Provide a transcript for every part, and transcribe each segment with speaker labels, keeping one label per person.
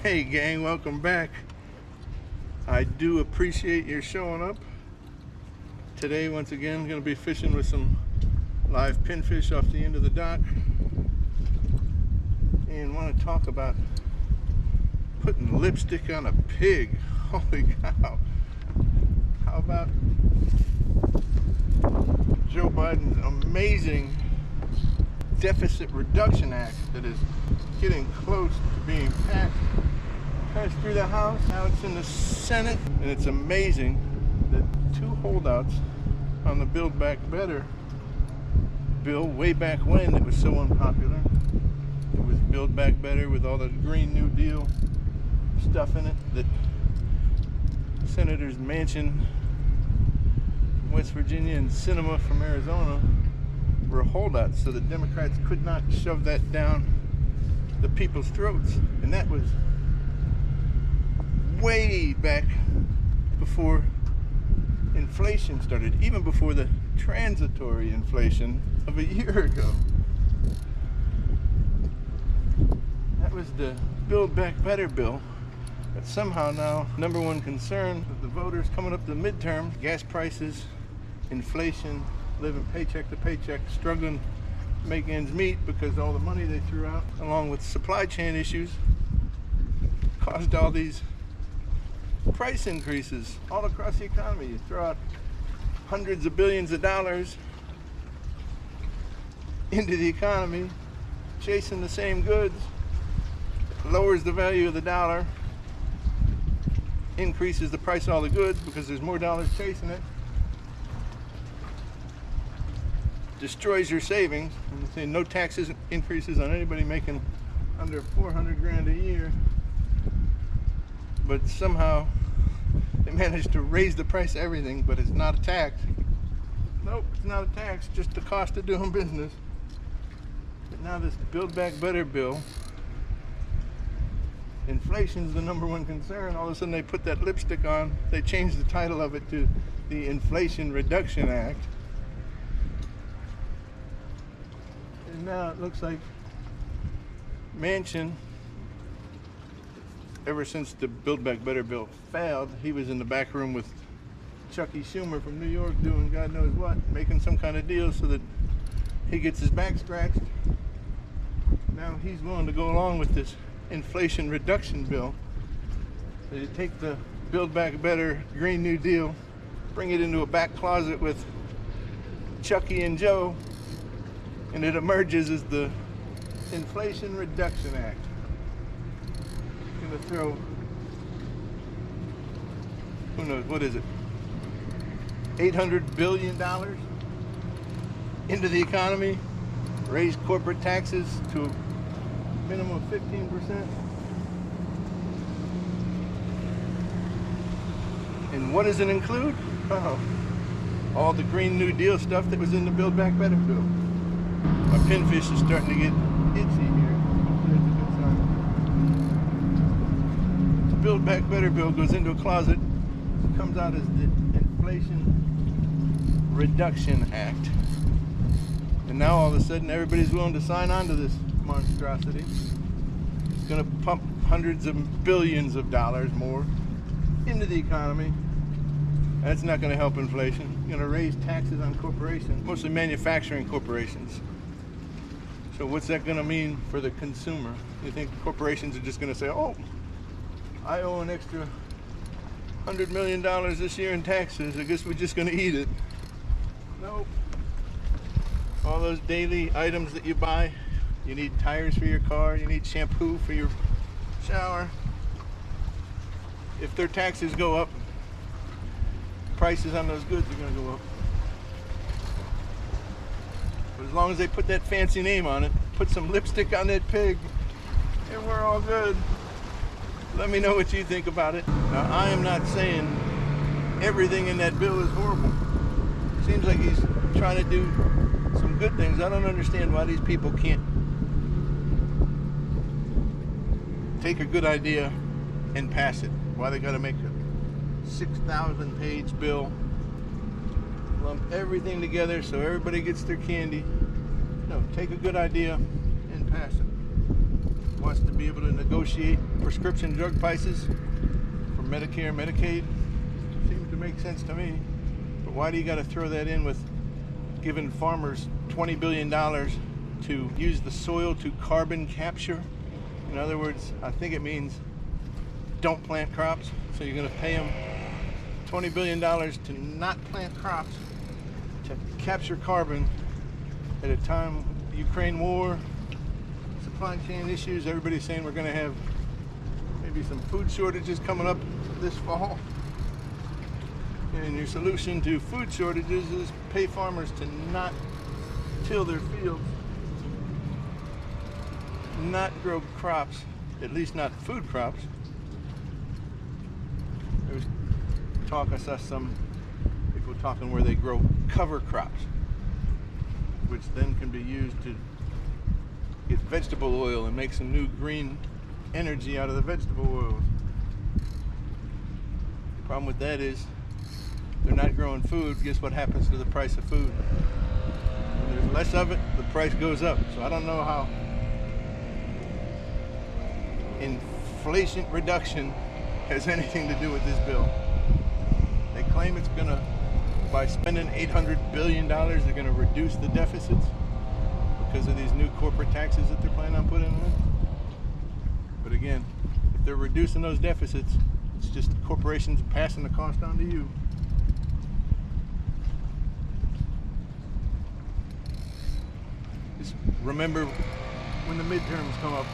Speaker 1: Hey gang, welcome back. I do appreciate your showing up. Today, once again, I'm going to be fishing with some live pinfish off the end of the dock. And want to talk about putting lipstick on a pig. Holy cow. How about Joe Biden's amazing Deficit Reduction Act that is getting close to being passed through the House. Now it's in the Senate, and it's amazing that two holdouts on the Build Back Better bill way back when it was so unpopular. It was Build Back Better with all the Green New Deal stuff in it that Senators Manchin from West Virginia and Sinema from Arizona were holdouts, so the Democrats could not shove that down the people's throats. And that was way back before inflation started, even before the transitory inflation of a year ago. That was the Build Back Better bill. But somehow now, number one concern of the voters coming up to the midterm, gas prices, inflation, living paycheck to paycheck, struggling to make ends meet because all the money they threw out, along with supply chain issues, caused all these price increases all across the economy. You throw out hundreds of billions of dollars into the economy, chasing the same goods, lowers the value of the dollar, increases the price of all the goods because there's more dollars chasing it, destroys your savings. And say no taxes increases on anybody making under 400 grand a year, but somehow they managed to raise the price of everything, but it's not a tax. Nope, it's not a tax, just the cost of doing business. But now this Build Back Better bill, inflation's the number one concern. All of a sudden they put that lipstick on. They changed the title of it to the Inflation Reduction Act. And now it looks like Manchin, ever since the Build Back Better bill failed, he was in the back room with Chucky Schumer from New York doing God knows what, making some kind of deal so that he gets his back scratched. Now he's willing to go along with this Inflation Reduction bill. So you take the Build Back Better Green New Deal, bring it into a back closet with Chucky and Joe, and it emerges as the Inflation Reduction Act. Gonna throw, who knows, what is it, $800 billion into the economy, raise corporate taxes to a minimum of 15%. And what does it include? Oh, all the Green New Deal stuff that was in the Build Back Better bill. My pinfish is starting to get itchy here. That's a good sign. The Build Back Better bill goes into a closet, comes out as the Inflation Reduction Act. And now all of a sudden everybody's willing to sign on to this monstrosity. It's going to pump hundreds of billions of dollars more into the economy. That's not going to help inflation. It's going to raise taxes on corporations, mostly manufacturing corporations. So what's that going to mean for the consumer? You think corporations are just going to say, oh, I owe an extra $100 million this year in taxes, I guess we're just going to eat it? Nope. All those daily items that you buy, you need tires for your car, you need shampoo for your shower. If their taxes go up, prices on those goods are going to go up. But as long as they put that fancy name on it, put some lipstick on that pig, and we're all good. Let me know what you think about it. Now, I am not saying everything in that bill is horrible. Seems like he's trying to do some good things. I don't understand why these people can't take a good idea and pass it. Why they gotta make a 6,000 page bill, lump everything together so everybody gets their candy. No, take a good idea and pass it. wants to be able to negotiate prescription drug prices for Medicare, Medicaid. Seems to make sense to me. But why do you got to throw that in with giving farmers $20 billion to use the soil to carbon capture? In other words, I think it means don't plant crops. So you're going to pay them $20 billion to not plant crops, to capture carbon at a time the Ukraine war, supply chain issues. Everybody's saying we're going to have maybe some food shortages coming up this fall. And your solution to food shortages is pay farmers to not till their fields, not grow crops, at least not food crops. There was talk, I saw some people talking where they grow cover crops, which then can be used to get vegetable oil and make some new green energy out of the vegetable oils. The problem with that is they're not growing food. Guess what happens to the price of food? When there's less of it, the price goes up. So I don't know how inflation reduction has anything to do with this bill. They claim it's going to, by spending $800 billion, they're going to reduce the deficits because of these new corporate taxes that they're planning on putting in. But again, if they're reducing those deficits, it's just corporations passing the cost on to you. Just remember when the midterms come up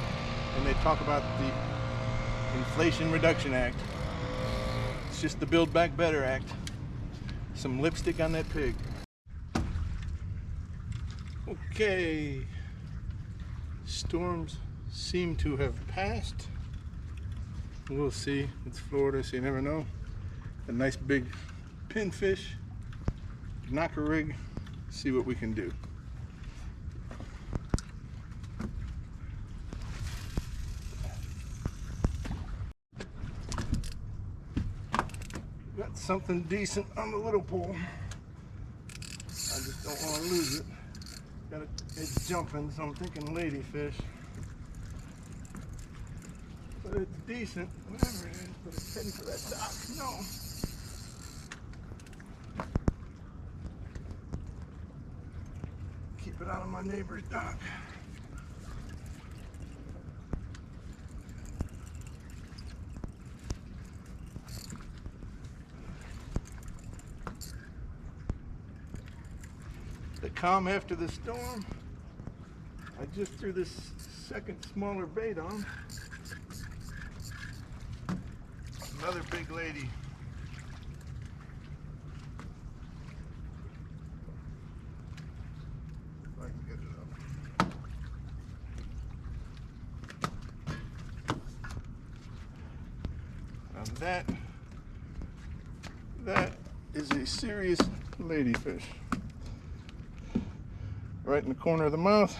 Speaker 1: and they talk about the Inflation Reduction Act. It's just the Build Back Better Act. Some lipstick on that pig. Okay. Storms seem to have passed. We'll see. It's Florida, so you never know. A nice big pinfish. Knock a rig. See what we can do. Got something decent on the little pole. I just don't want to lose it. It's jumping, so I'm thinking ladyfish. But it's decent, whatever it is, but it's heading for that dock. No. Keep it out of my neighbor's dock. The calm after the storm. I just threw this second smaller bait on. Another big lady. If I can get it up. Now that is a serious ladyfish. Right in the corner of the mouth.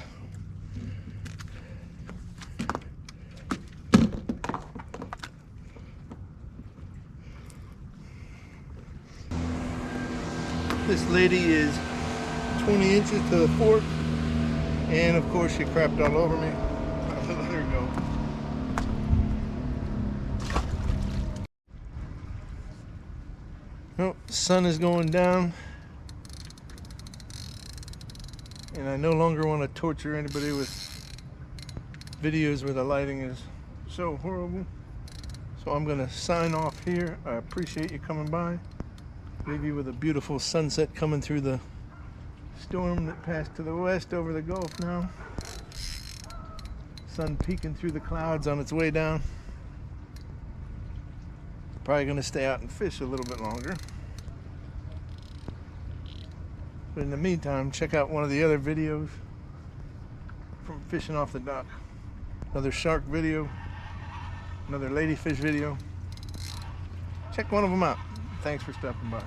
Speaker 1: This lady is 20 inches to the fork, and of course she crapped all over me. I'm gonna let her go. Oh, the sun is going down. And I no longer want to torture anybody with videos where the lighting is so horrible. So I'm going to sign off here. I appreciate you coming by. Leave you with a beautiful sunset coming through the storm that passed to the west over the Gulf now. Sun peeking through the clouds on its way down. Probably going to stay out and fish a little bit longer. But in the meantime, check out one of the other videos from fishing off the dock. Another shark video, another ladyfish video. Check one of them out. Thanks for stopping by.